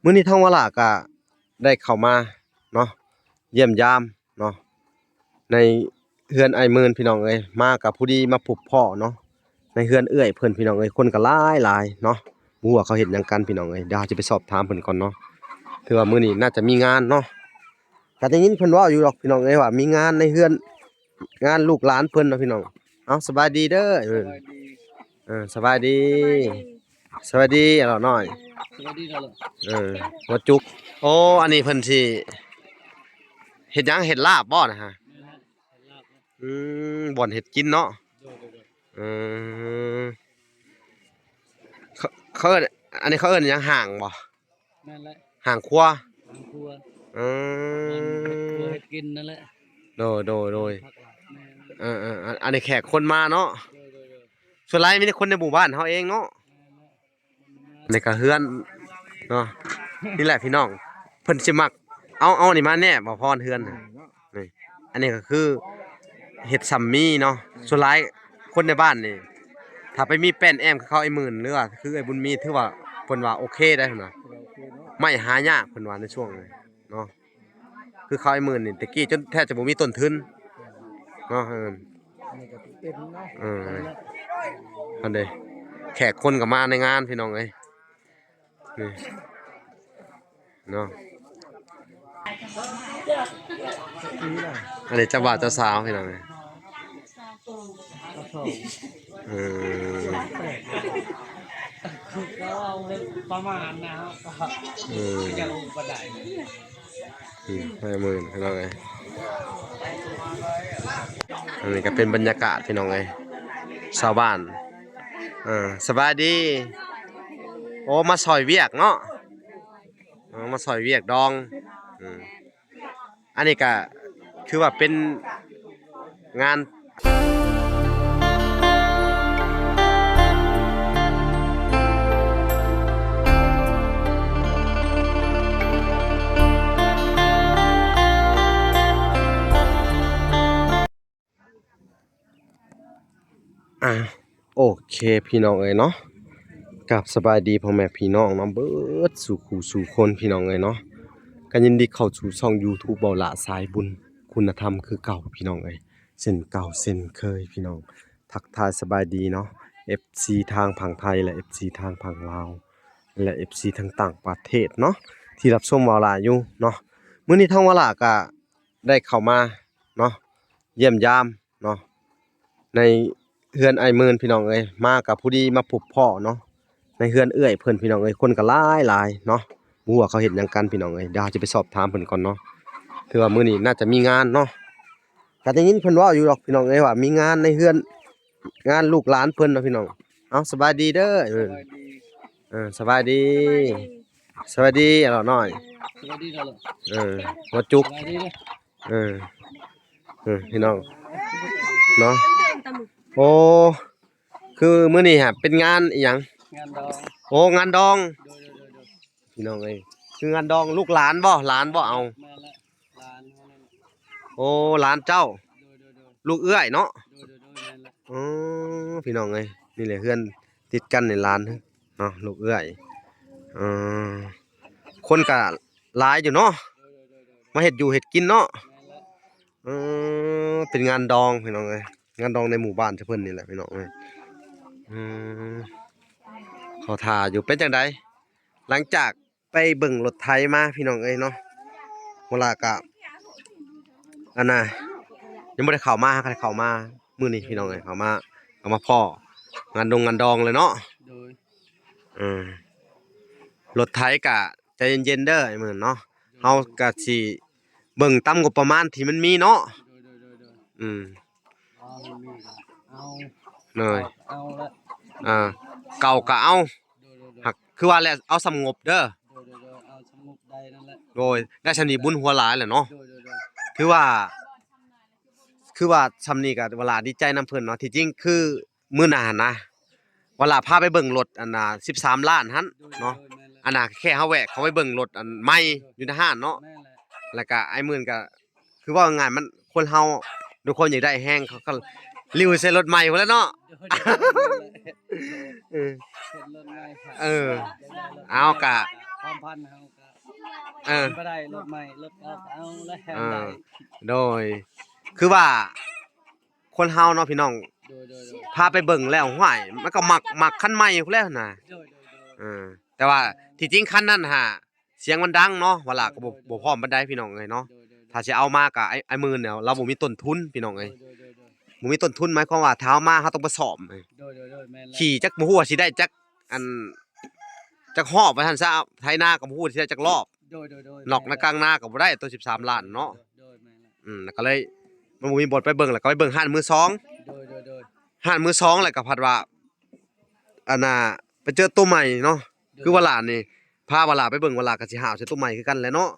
มื้อนี้ท้องวลาก็ได้เข้ามาเนาะเยี่ยมยามเนาะในเฮือนไอ้หมื่นพี่น้องเอ้ยมากับผู้ดีมาพบพ้อเนาะในเฮือนเอื้อยเพิ่นพี่น้องเอ้ยคนก็หลายเนาะบ่ฮู้ว่าเขาเฮ็ดหยังกันพี่น้องเอ้ยเดี๋ยวเราจะไปสอบถามเพิ่นก่อนเนาะถือว่ามื้อนี้น่าจะมีงานเนาะก็ได้ยินเพิ่นเว้าอยู่ดอกพี่น้องเอ้ยว่ามีงานในเฮือนงานลูกหลานเพิ่นเนาะพี่น้องเอ้าสบายดีเด้อสบายดีสวัสดีอะล่ะน้อยสวัสดีครับบ่จุกโอ้อันนี้เพิ่นสิเฮ็ดหยังเฮ็ดลาบบ่นะฮะบ่อนเฮ็ดกินเนาะเออเขาเอิ้นอันนี้เขาเอิ้นหยังห่างบ่นั่นแหละห่างครัวครัวเอครัวอเฮ็ดกินนั่นแหละโดยอันนี้แขกคนมาเนาะส่วนหลายมีแต่คนในหมู่บ้านเฮาเองเนาะนี่ก็เฮือนเนาะนี่แหละพี่น้องเพิ่นสิมักเอานี่มาแน่บ่พรเฮือนน่ะนี่อันนี้ก็คือเฮ็ดซัมมี่เนาะส่วนหลายคนในบ้านนี่ถ้าไปมีแป้นแอมคือเขาไอ้หมื่นหรือว่าคือไอ้บุญมีถือว่าเพิ่นว่าโอเคได้พุ่นน่ะไม่หายากเพิ่นว่าในช่วงนี้เนาะคือเขาไอ้หมื่นนี่ตะกี้จนแทบจะบ่มีต้นทุนเนาะนี่ก็เป็นเนาะอันเด้แขกคนก็มาในงานพี่น้องเอ้ยนี่เนาะอันนี้เจ้าบ่าวเจ้าสาวพี่น้องเอ้ยก็เอาประมาณนะครับยังบ่ได้50,000พี่น้องเอ้ยอันนี้ก็เป็นบรรยากาศพี่น้องเอ้ยชาวบ้านสบายดีโอ้มาซอยเวียกเนาะมาซอยเวียกดองอันนี้ก็คือว่าเป็นงานโอเคพี่น้องเอ้ยเนาะกับสบายดีพ่อแม่พี่น้องเนาะเบิดสู่คู่สู่คนพี่น้องเอ้ยเนาะก็ยินดีเข้าสู่ช่อง YouTube เบาละสายบุญคุณธรรมคือเก่าพี่น้องเอ้ยเส้นเก่าเส้นเคยพี่น้องทักทายสบายดีเนาะ FC ทางฝั่งไทยและ FC ทางฝั่งลาวและ FC ทางต่างประเทศเนาะที่รับชมเบาละอยู่เนาะมื้อนี้ทางเบาละก็ได้เข้ามาเนาะเยี่ยมยามเนาะในเฮือนไอ้หมื่นพี่น้องเอ้ยมากับผู้ดีมาพบพ้อเนาะในเฮือนเอื้อยเพิ่นพี่น้องเอ้ยคนก็หลายเนาะบ่ฮู้ว่าเขาเฮ็ดหยังกันพี่น้องเอ้ยเดี๋ยวเราจะไปสอบถามเพิ่นก่อนเนาะถือว่ามื้อนี้น่าจะมีงานเนาะก็ได้ยินเพิ่นเว้าอยู่ดอกพี่น้องเอ้ยว่ามีงานในเฮือนงานลูกหลานเพิ่นเนาะพี่น้องเอ้าสบายดีเด้อสบายดีสวัสดีอะล่ะน้อยสวัสดีครับบ่จุกสวัสดีเอพี่น้องเนาะโอ้คือมื้อนี้ฮะเป็นงานอีหยังงานดองโอ้งานดองพี่น้องเอ้ยคืองานดองลูกหลานบ่หลานบ่เอาโอ้หลานเจ้าลูกเอื้อยเนาะอ๋อพี่น้องเอ้ยนี่แหละเฮือนติดกันในหลานเนาะลูกเอื้อยคนก็หลายอยู่เนาะมาเฮ็ดอยู่เฮ็ดกินเนาะเป็นงานดองพี่น้องเอ้ยงานดองในหมู่บ้านเพิ่นนี่แหละพี่น้องเอ้ยเขาท่าอยู่เป็นจังไดหลังจากไปเบิ่งรถไถมาพี่น้องเอ้ยเนาะเวลาก็อันน่ะยังบ่ได้เข้ามามื้อนี้พี่น้องเอ้ยเข้ามาพ้องานดองเลยเนาะรถไถก็ใจเย็นๆเด้อไอ้มื้อเนาะเฮาก็สิเบิ่งตามงบประมาณที่มันมีเนาะเลยเก่าก็เอาหักคือว่าแหละเอาสำงบเด้อเอาสงบได้นั่นแหละโดยได้ชำนี้บุญหัวหลายแหละเนาะคือว่าชำนี้ก็เวลาดีใจนำเพิ่นเนาะที่จริงคือมื้อหน้านะเวลาพาไปเบิ่งรถอันน่ะ13ล้านหั่นเนาะอันน่ะแค่เฮาแวะเขาไปเบิ่งรถอันใหม่อยู่ในห้างเนาะแล้วก็ไอ้หมื่นก็คือว่าง่ายมันคนเฮาทุกคนอยากได้แฮงเขาก็ริวใส่รถใหม่พุ่นแหล้วเนาะเอากะ ความพันเฮาก็ เออ บ่ได้รถใหม่รถเก่าก็เอาแล้ว เอ ได้ อโดย คือว่าคนเฮาเนาะพี่น้อง โดย พาไปเบิ่งแล้วห้วยมันก็มักคันใหม่พู้นแล้วน่ะ โดย เออแต่ว่าที่จริงคันนั้นหาเสียงมันดังเนาะว่าล่ะก็บ่พร้อมปานใดพี่น้องเอ้ยเนาะถ้าสิเอามาก็ไอ้หมื่นเนี่ยเราบ่มีต้นทุนพี่น้องเอ้ยบ่มีต้นทุนหมายความว่าถ้าเอามาเราต้องไปซ่อม โดยแม่นแล้ว ขี่จักบ่ฮู้ว่าสิได้จักอันจักรอบว่าซั่นซะไถนาก็บ่ฮู้ว่าสิได้จักรอบ โดย นอกนากลางนาก็บ่ได้ตัว13ล้านเนาะ โดยแม่นแล้ว แล้วก็เลยมันบ่มีบทไปเบิ่งแล้วก็ไปเบิ่งห้านมือสอง โดย ห้านมือสองแล้วก็พัดว่าอันน่ะไปเจอตัวใหม่เนาะคือว่าหลานนี่พาว่าหลานไปเบิ่งว่าหลานก็สิหาวใส่ตัวใหม่คือกันแหละเนาะ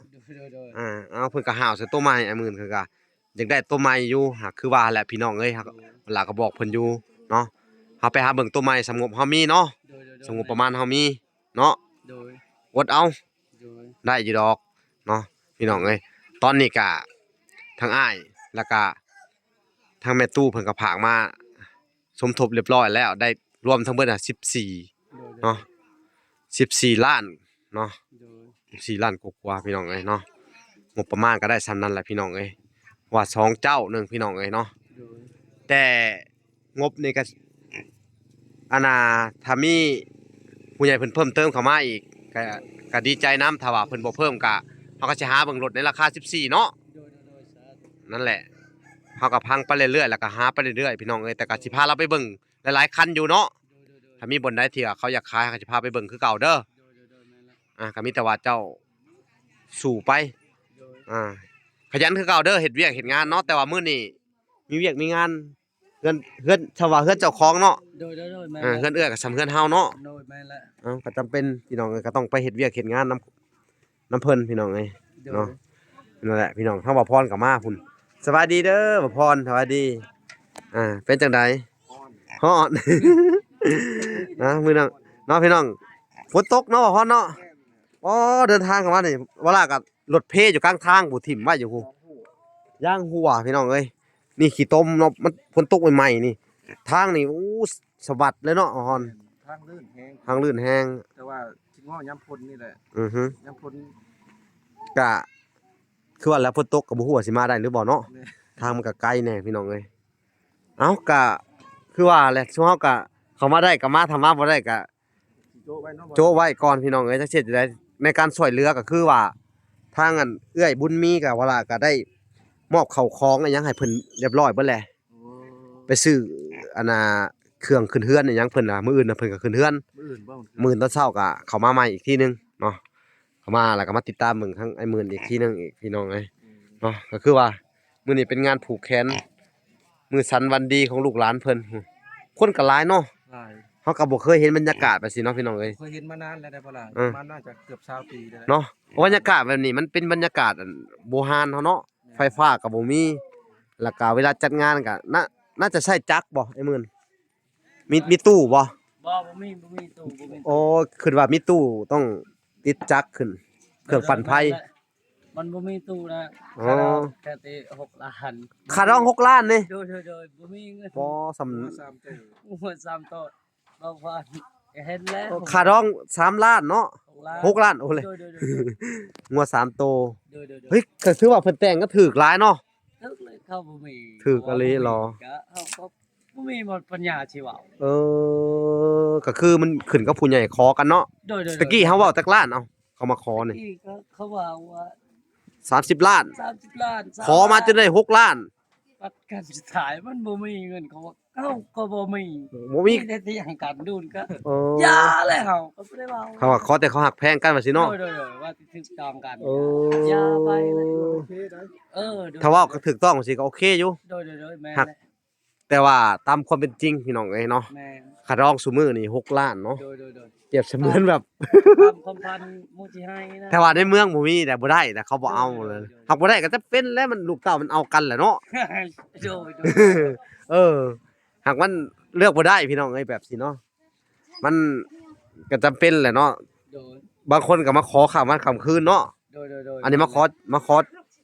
โดย เอาเพิ่นก็หาวใส่ตัวใหม่ไอ้หมื่นคือก็อยากได้ตัวใหม่อยู่หากคือว่าแหละพี่น้องเอ้ยครับว่าหลานก็บอกเพิ่นอยู่เนาะเฮาไปหาเบิ่งตัวใหม่สำงบเฮามีเนาะสงบประมาณเฮามีเนาะ โดย อดเอา โดย ได้อยู่ดอกเนาะพี่น้องเอ้ยตอนนี้ก็ทั้งอ้ายแล้วก็ทั้งแม่ตู้เพิ่นก็ผากมาสมทบเรียบร้อยแล้วได้รวมทั้งเบิด14เนาะ14ล้านเนาะ โดย 14ล้านกว่าๆพี่น้องเอ้ยเนาะงบประมาณก็ได้ส่ำนั้นแหละพี่น้องเอ้ยว่าสองเจ้าหนึงพี่น้องเอ้ยเนาะ โดย แต่งบนี่ก็อันน่ะถ้ามีผู้ใหญ่เพิ่นเพิ่มเติมเข้ามาอีกก็ดีใจนํถ้าว่าเพิ่นบ่เพิ่มก็เฮาก็สิหาเบิ่งรถในราคา14เนาะ โดยสาธุ นั่นแหละเฮาก็พังไปเรื่อยๆแล้วก็หาไปเรื่อยๆพี่น้องเอ้ยแต่ก็สิพาเราไปเบิ่งหลายๆคันอยู่เนาะ โดย ถ้ามีบ่อนใดที่ว่าเขาอยากขายก็สิพาไปเบิ่งคือเก่าเด้อ โดยแม่นแล้ว ก็มีแต่ว่าเจ้าสู่ไป โดย ขยันคือเก่าเด้อเฮ็ดเวียกเฮ็ดงานเนาะแต่ว่ามื้อนี้มีเวียกมีงานเฮือนชาวว่าเฮือนเจ้าของเนาะ โดยแม่น เฮือนเอื้อก็สำเฮือนเฮาเนาะ โดยแม่นแล้ว ก็จำเป็นพี่น้องเอ้ยก็ต้องไปเฮ็ดเวียกเฮ็ดงานนํเพิ่นพี่น้องเอ้ย โด เนาะ ย นั่นแหละพี่น้องทางบ่พรก็มาพุ่นสวัสดีเด้อบ่พรสวัสดีเป็นจังไดฮ้อน นะมื้อนั้นเนาะพี่น้องฝนตกเนาะบ่พรเนาะอ๋อเดินทางเข้ามานี่เวลาก็รถเพอยู่กลางทางบ่ถิ่มไว้อยู่ฮู้ย่างหัวพี่น้องเอ้ยนี่ขี้ต้มเนาะมันฝนตกใหม่ๆนี่ทางนี่สะบัดเลยเนาะฮอน ทางลื่นแฮง ทางลื่นแฮง แต่ว่าสิง้อยามพ้นนี่แหละ อือฮึ ยามพ้น ก็คือว่าแล้วฝนตกก็บ่ฮู้ว่าสิมาได้หรือบ่เนาะ แม่ ทางมันก็ไกลแน่พี่น้องเอ้ยเอ้าก็คือว่าแหละช่วงเฮาก็เข้ามาได้ก็มาถ้ามาบ่ได้ก็ สิโจไว้เนาะ โจะไว้ก่อนพี่น้องเอ้ยจักเฮ็ดจังได๋ในการช่วยเหลือก็คือว่าทางอันเอื้อยบุญมีก็ว่าล่ะก็ได้มอบข้าวของอิหยังให้เพิ่นเรียบร้อยเบิดแล้ว โอ้ ไปซื้ออันน่ะเครื่องขึ้นเฮือนอิหยังเพิ่นน่ะมื้ออื่นน่ะเพิ่นก็ขึ้นเฮือน มื้ออื่นบ่ มื้อตอนเช้าก็เข้ามาใหม่อีกทีหนึงเนาะเข้ามาแล้วก็มาติดตามเบิ่งทั้งไอ้หมื่นอีกทีหนึงอีกพี่น้องเอ้ยเนาะก็คือว่ามื้อนี้เป็นงานผูกแขนมื้อสันวันดีของลูกหลานเพิ่นคนก็หลายเนาะ หลาย เฮาก็บ่เคยเห็นบรรยากาศแบบนี้เนาะพี่น้องเอ้ย เคยเห็นมานานแล้วได้บ่ล่ะ เออ มันน่าจะเกือบ20ปีแล้ว เนาะบรรยากาศแบบนี้มันเป็นบรรยากาศอันโบราณเฮาเนาะไฟฟ้าก็บ่มีแล้วก็เวลาจัดงานก็น่าจะใช้จักรบ่ไอ้หมื่นมีตู้บ่ บ่มีตู้บ่มี โอ้คิดว่ามีตู้ต้องติดจักรขึ้นเครื่องปั่นไฟ มันบ่มีตู้นะ อ๋อ แค่ติ6ล้าน ค่าดอง6ล้านนี่ โดยบ่มีเงิน บ่สำ 3ตู้หัว3ตู้บ่พอเห็นแล้ว ค่าดอง3ล้านเนาะ6ล้านโอ้เลย โดย งัว3โตว โดย เฮ้ยก็ถือว่าเพิ่นแต่งก็ถูกหลายเนาะ ทึกเลยเข้าบ่มี ถูกอะลีเหรอ ก็เฮาก็บ่มีหมดปัญญาสิเว้า ก็คือมันขึ้นกับผู้ใหญ่ขอกันเนาะ โดย ตะกี้เฮาเว้าจักล้านเอาเขามาขอนี่ อีกก็เขาว่าว่า 30ล้าน 30ล้าน ขอมาจนได้6ล้าน ปัดกันสุดท้ายมันบ่มีเงินเขาว่าเอ้าก็บ่มี บ่มี ได้ที่อย่างกันดูนก็ เออ อย่าเลยเฮาก็บ่ได้เว้า เขาว่าขอแต่เขาหักแพงกันว่าสิเนาะ โดยว่าสิถึกต้องกัน เออ อย่าไปเลยโดย ถ้าเว่าก็ถูกต้องสิก็โอเคอยู่ โดยแม่ หัก แต่ว่าตามความเป็นจริงพี่น้องเอ้ยเนาะ แม่ ค่าดองซุมื้อนี่6ล้านเนาะ โดย เปรียบเสมือนแบบ ความสัมพันธ์หมู่ที่ให้นะ แต่ว่าในเมืองบ่มีแต่บ่ได้แต่เขาบ่เอาเลยหักบ่ได้ก็จะเป็นแล้วมันลูกเต้ามันเอากันแหละเนาะ โดย เออหากมันเลือกบ่ได้พี่น้องเอ้ยแบบสิเนาะมันก็จำเป็นแหละเนาะ โดย บางคนก็มาขอข้ามวันข้ามคืนเนาะ โดย อันนี้มาขอ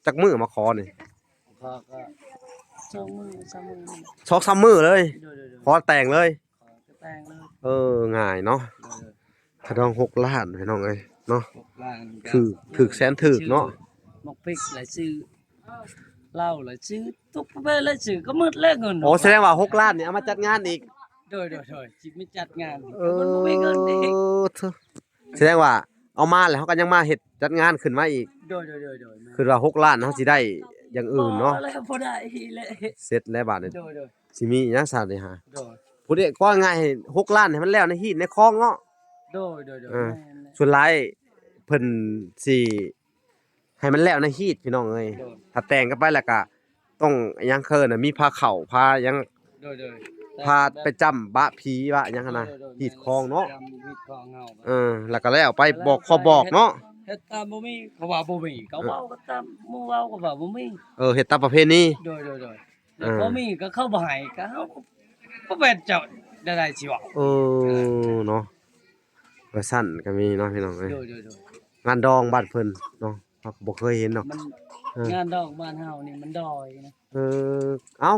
จักมื้อมาขอนี่ ขอก็2มื้อ3มื้อ 2-3มื้อเลย โดย ขอแต่งเลย ขอก็แต่งเลย ง่ายเนาะ โดย ค่าดอง6ล้านพี่น้องเอ้ย เนาะ 6 ล้านก็ ถึกแสนถึกเนาะ หมกพริกหลายซื้อเหล้าหลายซื้อทุกประเภทหลายซื้อก็หมดแล้วเงิน โอ้แสดงว่า6ล้านนี่เอามาจัดงานอีก โดยจิไม่จัดงานมันบ่มีเงินอีก เถอะแสดงว่าเอามาแล้วเขาก็ยังมาเฮ็ดจัดงานขึ้นมาอีก โดย คือว่า6ล้านเฮาสิได้อย่างอื่นเนาะ บ่แล้วบ่ได้เลย เสร็จแล้วบาดนี้ โดย สิมีหยังซะนี่ฮะ โดย ผู้ใดก็ง่ายให้6ล้านให้มันแล้วในฮีตในคลองเนาะ โดย เออ ส่วนหลายเพิ่นสิให้มันแล้วในฮีตพี่น้องเอ้ยถ้าแต่งกันไปแล้วก็ต้องหยังเคินน่ะมีพาเข้าพาหยัง โดย พาไปจำบะผีบะหยังหั้นน่ะฮีตคลองเนาะ ฮีตคลองเฮา แล้วก็แล้วไปบอกขอบอกเนาะ เฮ็ดตามบ่มีเขาว่าบ่มีเขาเว้าก็ตามหมู่เว้าก็ว่าบ่มี เฮ็ดตามประเพณี โดยแล้วบ่มีก็เข้าบ่ให้ก็เฮาบ่เป็นเจ้าได้สิเว้า เนาะว่าซั่นก็มีเนาะพี่น้องเอ้ย โดย งานดองบ้านเพิ่นเนาะเราก็บ่เคยเห็นดอก มัน เออ งานดอกบ้านเฮานี่มันดอยนะ เอ้า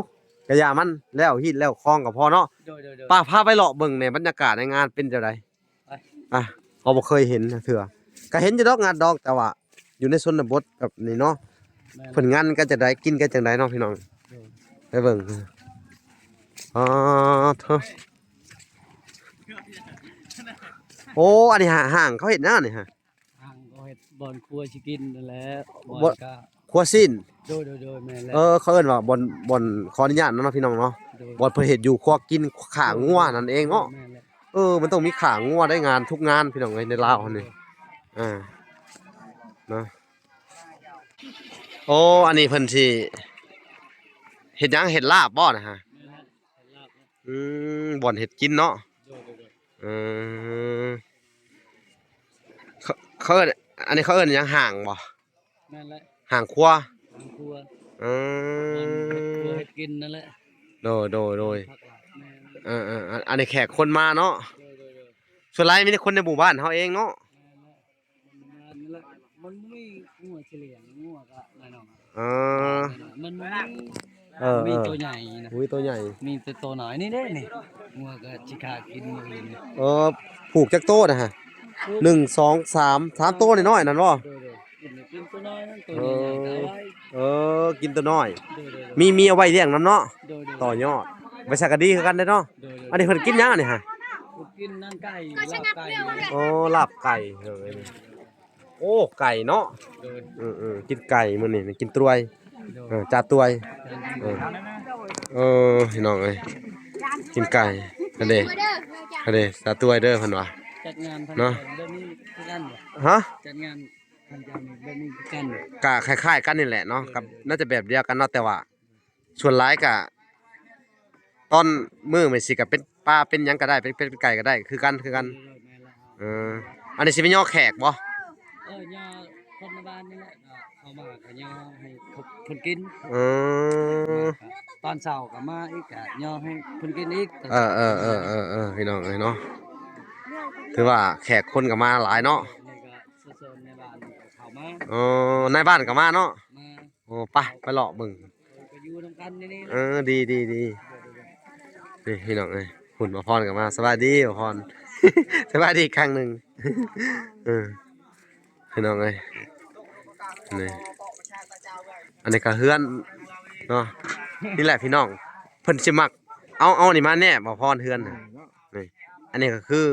กะอย่ามันแล้วฮีตแล้วคลองก็พอเนาะ โดย ป้าพาไปเลาะเบิ่งในบรรยากาศในงานเป็นจังได ไป เขาบ่เคยเห็นเทื่อก็เห็นอยู่ดอกงานดอกแต่ว่าอยู่ในชนบทแบบนี้เนาะ แม่ เพิ่นงานก็จะได้กินกันจังไดเนาะพี่น้องไปเบิ่งอ๋อเถอะโอ้อันนี้ห่างเขาเฮ็ดหยังนี่ฮะ ทางก็เฮ็ดบ่อนครัวสิกินนั่นแหละ บ่ บ่อนก็ ครัวสิ้น โดยแม่นแล้ว เขาเอิ้นว่าบ่อนขออนุญาตเนาะพี่น้องเนาะ โดย บ่อนเพิ่นเฮ็ดอยู่ครัวกินขางัวนั่นเองเนาะ แม่นแล้ว มันต้องมีขางัวได้งานทุกงานพี่น้องเอ้ยในลาวนี่เนาะโอ้อันนี้เพิ่นสิเฮ็ดหยังเฮ็ดลาบบ่นะฮะ แม่นแล้วเฮ็ดลาบแล้ว บ่อนเฮ็ดกินเนาะ โดย อืมเขาเอิ้นอันนี้เขาเอิ้นหยังห่างบ่ แม่นแล้ว ห่างครัว ทางครัว อื บ่อนเฮ็ดครัว ม เฮ็ดกินนั่นแหละ โดย ผักหลากแม่น อันนี้แขกคนมาเนาะ โดย ส่วนหลายมีแต่คนในหมู่บ้านเฮาเองเนาะ นี่แหละมันมีงัวเฉลียงงัวก็แน่นอน เออ มันมี มี มีตัวใหญ่นะ อุ้ยตัวใหญ่ มีตัวน้อยนี่เด้นี่งัวก็สิขากินมื้อนี้ ผูกจักโตนะฮะ1 2 3โตน้อยๆนั่นบ่ กินตัวน้อยนั่นตัวใหญ่ๆก็เอาไว้ กินตัวน้อย โดย มีเอาไว้เลี้ยงนำเนาะ โดย ต่อยอดไว้สักก็ดีคือกันเด้อเนาะ โดย อันนี้เพิ่นกินหยังอันนี่ฮะ กินนั่นไก่ลาบไก่ ลาบไก่โอ้ไก่เนาะ โดย กินไก่มื้อนี้กินตรวย โดย จาตรวยพี่น้องเอ้ยกินไก่อันเด้จาตรวยเด้อเพิ่นว่า จัดงานพัน เนาะ เรื่องนี้คือกันบ่ ฮะ จัดงานพันจำเรื่องนี้คือกันบ่ ก็คล้ายๆกันนี่แหละเนาะกับน่าจะแบบเดียวกันเนาะแต่ว่าส่วนหลายก็ตอนมื้อไม่สิก็เป็นปลาเป็นหยังก็ได้เป็นไก่ก็ได้คือกันอันนี้สิเป็นย่อแขกบ่ ย่อคนในบ้านนี่แหละก็เข้ามาก็ย่อให้เพิ่นกิน ตอนเช้าก็มาอีกก็ย่อให้เพิ่นกินอีก พี่น้องเอ้ยเนาะถือว่าแขกคนก็มาหลายเนาะ นี่ก็โซนในบ้านเข้ามา ในบ้านก็มาเนาะ มา ไปเลาะเบิ่ง ก็อยู่นำกันนี่ ดีนี่พี่น้องเอ้ยหุ่นมาพรก็มาสวัสดีมาพร สวัสดีอีกครั้งหนึง พี่น้องเอ้ยนี่อันนี้ก็เฮือนเนาะนี่แหละพี่น้องเพิ่นสิมักเอานี่มาแน่บ่พรเฮือนน่ะนี่อันนี้ก็คือ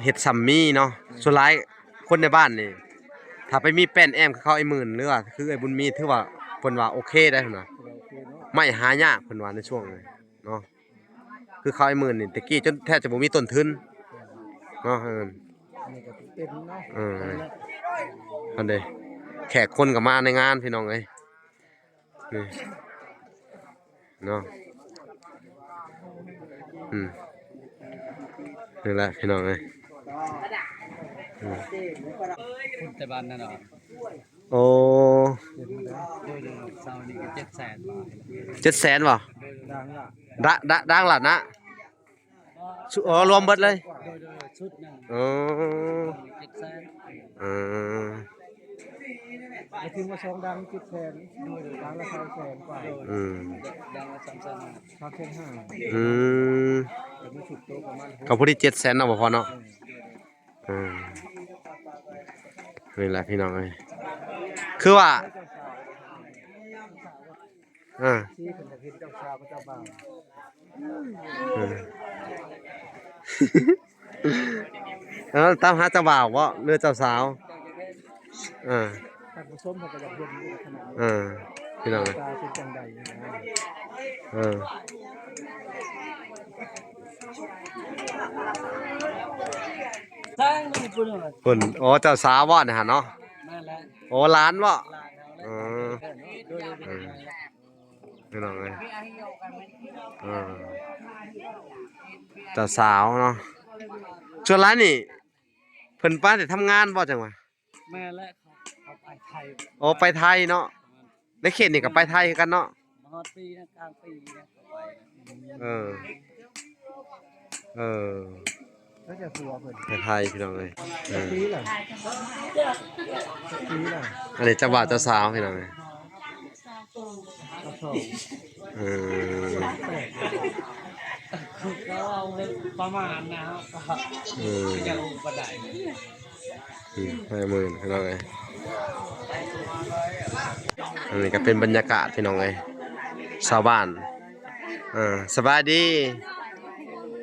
เฮ็ดซัมมี่เนาะส่วนหลายคนในบ้านนี่ถ้าไปมีแป้นแอมคือเขาไอ้หมื่นหรือว่าคือไอ้บุญมีถือว่าเพิ่นว่าโอเคได้พุ่นน่ะไม่หายากเพิ่นว่าในช่วงนี้เนาะคือเขาไอ้หมื่นนี่ตะกี้จนแทบจะบ่มีต้นทุนเนาะนี่ก็เต็มเนาะ อันเด้แขกคนก็มาในงานพี่น้องเอ้ยนี่เนาะนี่แหละพี่น้องเอ้ยแต่บ้านนั่นเนาะ โอ้ เช้านี่ก็700,000 บาท 700,000บ่ดังล่ะนะรวมเบิดเลยชุดนึง700,000ไอ้ถึงว่า2ดัง700,000ดังละ200,000กว่าดังละ3,500ก็พอดี700,000เนาะบ่พอเนาะ นี่แหละพี่น้องเอ้ยคือว่าที่เพิ่นจะเฮ็ดเจ้าสาวกับเจ้าบ่าว อืมตามหาเจ้าบ่าวบ่หรือเจ้าสาวอ่า ท่านผู้ชมเพิ่นก็อยากเห็นอยู่ขนาดนี้ พี่น้องเอ้ย ตาเป็นจังใดนะ เออ สร้างนี่พุ่นน่ะ เพิ่นอ๋อเจ้าสาวบ่นะฮะเนาะ นั่นแหละ โอ้ร้านบ่ ลานเฮา เอ แล้ว อพี่น้องเอ้ยเออเจ้าสาวเนาะส่วนร้านนี่เพิ่นป้าแต่ทำงานบ่จังหวะ แม่และเขาไปไทย โอ้ไปไทยเนาะในเขตนี่ก็ไปไทยคือกันเนาะ มาฮอดปีนะกลางปีนะเขาไป เออเออ ก็จะผัวเพิ่น ไปไทยพี่น้องเอ้ยเออ ปีล่ะปีล่ะ อันนี้เจ้าบ่าวเจ้าสาวพี่น้องเอ้ย เขาชอบ เออ ก็เอาประมาณนะครับก็ เออ จะอุปได 50,000พี่น้องเอ้ยอันนี้ก็เป็นบรรยากาศพี่น้องเอ้ยชาวบ้านสบายดี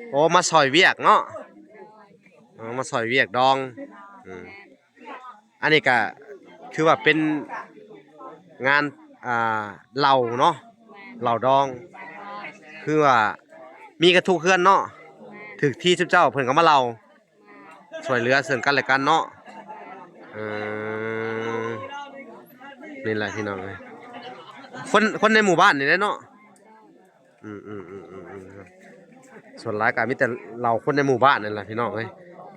โอ้มาซอยเวียกเนาะมาซอยเวียกดองอันนี้ก็คือว่าเป็นงานเหล่าเนาะเหล่าดอง คือว่ามีกระทุกเฮือนเนาะถึกที่เจ้าเพิ่นก็มาเหล่าช่วยเหลือซึ่งกันและกันเนาะนี่แหละพี่น้องเอ้ยคนในหมู่บ้านนี่แหละเนาะส่วนหลายก็มีแต่เราคนในหมู่บ้านนั่นแหละพี่น้องเอ้ย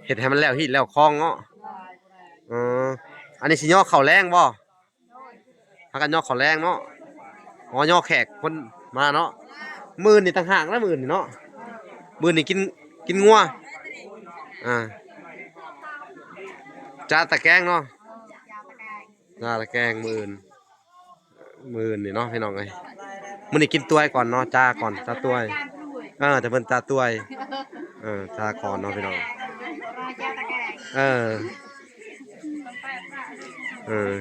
เฮ็ดให้มันแล้วฮีดแล้วคลองเนาะอันนี้สิย่อข้าวแรงบ่พากันย่อข้าวแรงเนาะอ๋อย่อแขกคนมาเนาะมื้อนี่ต่างหากนะมื้อนี่เนาะมื้อนี่กินงัวจ้าตะแกงเนาะจ้าตะแกงมื้ออื่นนี่เนาะพี่น้องเอ้ยมื้อนี้กินตัวยก่อนเนาะจ้าก่อนจ้าตัวยแต่เพิ่นจ้าตัวยจ้าก่อนเนาะพี่น้อง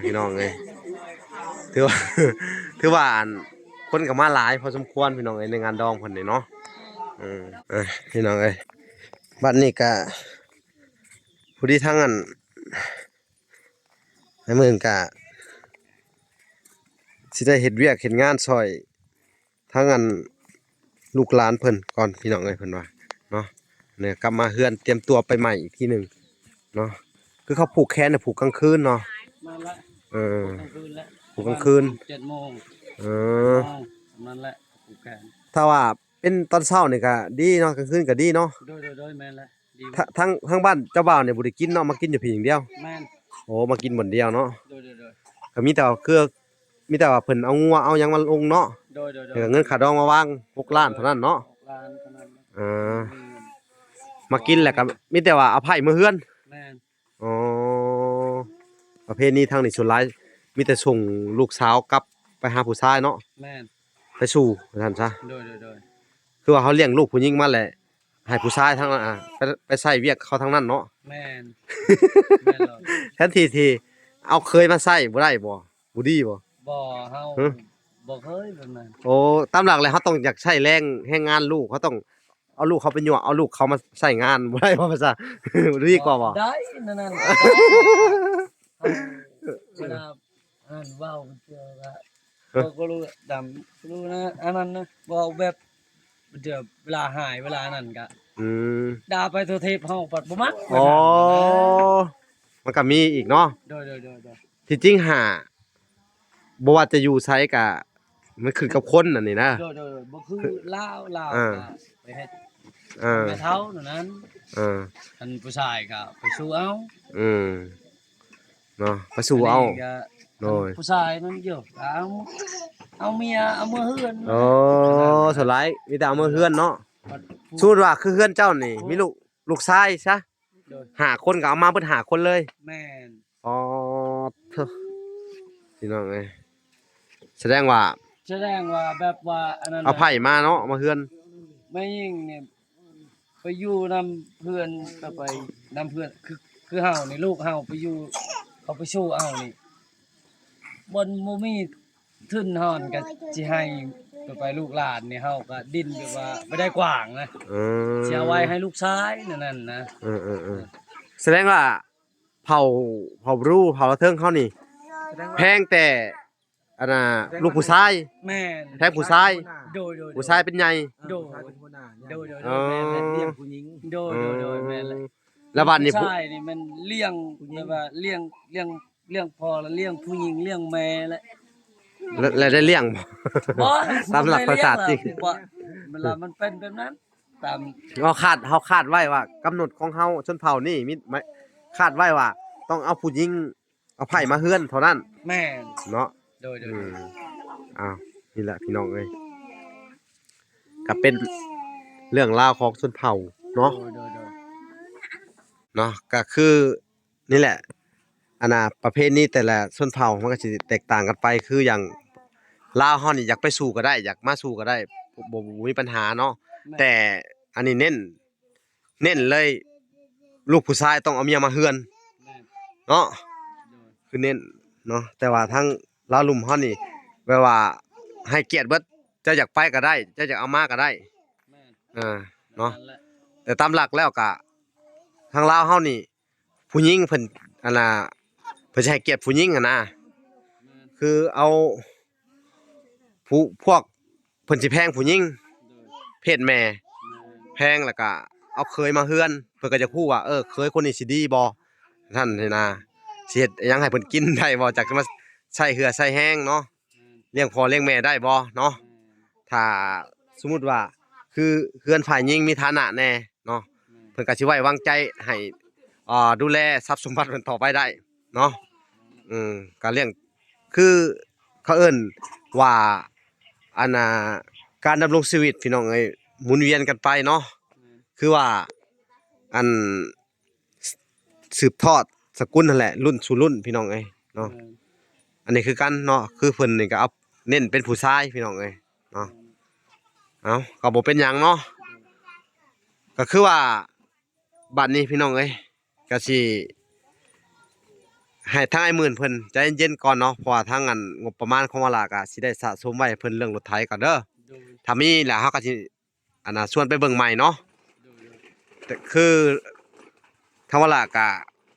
พี่น้องเอ้ยถือว่า อันคนก็มาหลายพอสมควรพี่น้องเอ้ยในงานดองเพิ่นนี่เนาะพี่น้องเอ้ยบัดนี้ก็ผู้ที่ทั้งอันให้มื้อก็สิได้เฮ็ดเวียกเฮ็ดงานซอยทั้งอันลูกหลานเพิ่นก่อนพี่น้องเอ้ยเพิ่นว่าเนาะเนี่ยกลับมาเฮือนเตรียมตัวไปใหม่อีกทีหนึงเนาะคือเขาผูกแขนเนี่ยผูกกลางคืนเนาะ มาละ กลางคืนแล้วผูกกลางคื คื น 7 โมงนั่นแหละผูกแขน ถ้าว่าเป็นตอนเช้านี่ก็ดีเนาะกลางคืนก็ดีเนาะ โดยแม่นละดี ทั้งบ้านเจ้าบ่าวเนี่ยบ่ได้กินเนาะมากินอยู่เพียงเดียว แม่น โอ้มากินบ่นเดียวเนาะ โดย ก็มีแต่ว่าคือมีแต่ว่าเพิ่นเอางัวเอาหยังมาลงเนาะ โดย เงินค่าดองมาวาง6ล้านเท่านั้นเนาะ ร้านเท่านั้น มากินแล้วก็มีแต่ว่าเอาไผ่มาเฮือน แม่น อ๋อประเภทนี้ทางนี้ส่วนหลายมีแต่ส่งลูกสาวกลับไปหาผู้ชายเนาะ แม่น ไปสู่ว่าซั่นซะ โดย คือว่าเขาเลี้ยงลูกผู้หญิงมาแหละให้ผู้ชายทั้งนั้นไปใส่เวียกเขาทั้งนั้นเนาะ แม่นหรอก แทนที่เอาเคยมาใส่บ่ได้บ่ดีบ่ บ่เฮาบ่เคยแบบนั้น โอ้ตามหลักแล้วเขาต้องอยากใช้แรงงานลูกเขาต้องเอาลูกเขาไปยั่วเอาลูกเขามาใส่งานบ่ได้บ่ภาษา ดีกว่าบ่ ได้นั่นเวลาอ่านเว้าเจอว่าก็รู้ดำรู้นะอันนั้นนะเว้าแบบเดี๋ยวเวลาหายเวลานั้นก็ อืม ด่าไปทั่วเทพเฮาปัดบ่มัก อ๋อมันก็มีอีกเนาะ โดย ที่จริงบ่ว่าจะอยู่ไสก็มันขึ้นกับคนนั่นนี่นะ โดยบ่คือลาวไปเฮ็ด เออ ไปเท่านั้น เออ อันผู้ชายก็ไปสู้เอา เนาะไปสู่เอา นนี้ก็ โดย ผู้ชายนั่นเยอะเอาเมียเอามือเฮือน โอ้สุดท้ายมีแต่เอามือเฮือนเนาะ บัดผู้ สูตรว่าคือเฮือนเจ้านี่มีลูกชายซะ โดย หาคนก็เอามาเพิ่นหาคนเลย แม่น อ๋อเถอะพี่น้องเอ้ยแสดงว่า แสดงว่าแบบว่าอันนั้น เอาไผ่มาเนาะมาเฮือน ไม่ยิ่งเนี่ยไปอยู่นำเพื่อนก็ไปนำเพื่อนคือเฮานี่ลูกเฮาไปอยู่ เขาไปสู้เอานี่บนบ่มีทุนฮอนก็สิให้ไปลูกหลานนี่เฮาก็ดิ้นแบบว่าบ่ได้กว้างนะ สิเอาไว้ให้ลูกชายนั่นนะ เออแสดงว่าเผ่าบรูเผ่าละเทิงเขานี่แพงแต่อันน่ะลูกผู้ชาย แม่น แพงผู้ชาย โดย ผู้ชายเป็นใหญ่ โดย โดย อ๋อ แม่น เลี้ยงผู้หญิง โดยแม่นเลย แล้วบัดนี้ ผู้ชายนี่มันเลี้ยงแบบว่าเลี้ยงพ่อแล้วเลี้ยงผู้หญิงเลี้ยงแม่แหละ แล้วได้เลี้ยงบ่ บ่ ตามหลักภาษาจริง บ่เวลามันเป็นแบบนั้นตาม เขาคาดไว้ว่ากำหนดของเฮาชนเผ่านี่มีคาดไว้ว่า ต้องเอาผู้หญิงเอาไผ่มาเฮือนเท่านั้น แม่น เนาะ โดย อ้าวนี่แหละพี่น้องเอ้ยก็เป็นเรื่องราวของชนเผ่าเนาะ โดย เนาะก็คือนี่แหละอันน่ะประเภทนี้แต่ละชนเผ่ามันก็สิแตกต่างกันไปคืออย่างลาวเฮานี่อยากไปสู่ก็ได้อยากมาสู่ก็ได้บ่มีปัญหาเนาะ แต่อันนี้เน้นเลยลูกผู้ชายต้องเอาเมียมาเฮือน แม่น เนาะ โดย คือเน้นเนาะแต่ว่าทั้งลาวลุ่มเฮานี่แปลว่าให้เกียรติเบิดเจ้าอยากไปก็ได้เจ้าอยากเอามาก็ได้ แม่น เนาะ แหละ แต่ตามหลักแล้วก็ทางลาวเฮานี่ผู้หญิงเพิ่นอันน่ะเพิ่นสิให้เกียรติผู้หญิงอะนะ แม่น คือเอาพวกเพิ่นสิแพงผู้หญิง โดย เพศแม่ แพงแล้วก็เอาเคยมาเฮือนเพิ่นก็จะพูดว่าเคยคนนี้สิดีบ่ท่านนี่นะสิเฮ็ดอิหยังให้เพิ่นกินได้บ่จักจะมาใช้เหือใช้แห้งเนาะเลี้ยงพ่อเลี้ยงแม่ได้บ่เนาะถ้าสมมุติว่าคือเฮือนฝ่ายหญิงมีฐานะแน่เนาะเพิ่นก็สิไว้วางใจให้ดูแลทรัพย์สมบัติเพิ่นต่อไปได้เนาะก็เลี้ยงคือเขาเอิ้นว่าอันน่ะการดำรงชีวิตพี่น้องเอ้ยหมุนเวียนกันไปเนาะ คือว่าอันสืบทอดสกุลนั่นแหละรุ่นสู่รุ่นพี่น้องเอ้ยเนาะอันนี้คือกันเนาะคือเพิ่นนี่ก็เอาเน้นเป็นผู้ชายพี่น้องเอ้ยเนาะเอาก็บ่เป็นหยังเนาะก็คือว่าบัดนี้พี่น้องเอ้ยก็สิให้ทางไอ้หมื่นเพิ่นใจเย็นๆก่อนเนาะเพราะว่าทางอันงบประมาณของวาลาก็สิได้สะสมไว้ให้เพิ่นเรื่องรถไถก่อนเด้อ โดย ถ้ามีแล้วเฮาก็สิอันน่ะชวนไปเบิ่งใหม่เนาะ โดย แต่คือทางวาลากะ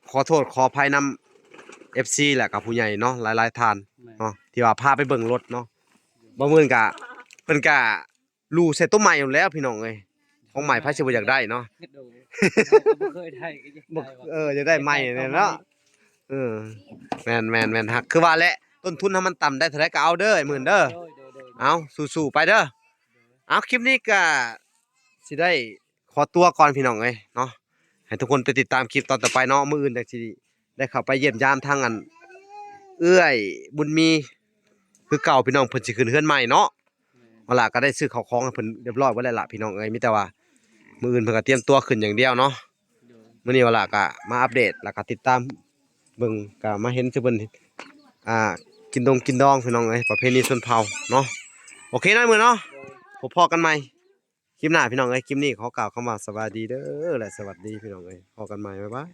ขอโทษขออภัยนำ FC แหละกับผู้ใหญ่เนาะหลายๆท่าน แม่น เนาะที่ว่าพาไปเบิ่งรถเนาะบ่มื้อนี้กะเพิ่นกะรู้ใส่ต้นใหม่อยู่แล้วพี่น้องเอ้ยของใหม่ไผสิบ่อยากได้เนาะ โดยเราก็บ่เคยได้ก็ยัง บ่ ได้ว่า อยากได้ใหม่เนี่ยเนาะแม่นฮักคือว่าแหละต้นทุนถ้ามันต่ำได้เท่าไรก็เอาเด้อไอ้หมื่นเด้อ โดย เอาสู้ๆไปเด้อเอาคลิปนี้ก็สิได้ขอตัวก่อนพี่น้องเอ้ยเนาะให้ทุกคนไปติดตามคลิปตอนต่อไปเนาะมื้ออื่นจังสิได้เข้าไปเยี่ยมยามทางอันเอื้อยบุญมีคือเก่าพี่น้องเพิ่นสิขึ้นเฮือนใหม่เนาะเอาล่ะก็ได้ซื้อข้าวของให้เพิ่นเรียบร้อยไว้แล้วล่ะพี่น้องเอ้ยมีแต่ว่ามื้ออื่นเพิ่นก็เตรียมตัวขึ้นอย่างเดียวเนาะมื้อนี้เอาล่ะก็มาอัปเดตแล้วก็ติดตามเบิ่งก็มาเห็นคือเพิ่นกินดองพี่น้องเอ้ยประเพณีชนเผ่าเนาะโอเคนะมื้อเนาะพบพอกันใหม่คลิปหน้าพี่น้องเอ้ยคลิปนี้ขอกล่าวคำว่าสวัสดีเด้อและสวัสดีพี่น้องเอ้ยพอกันใหม่บ๊ายบาย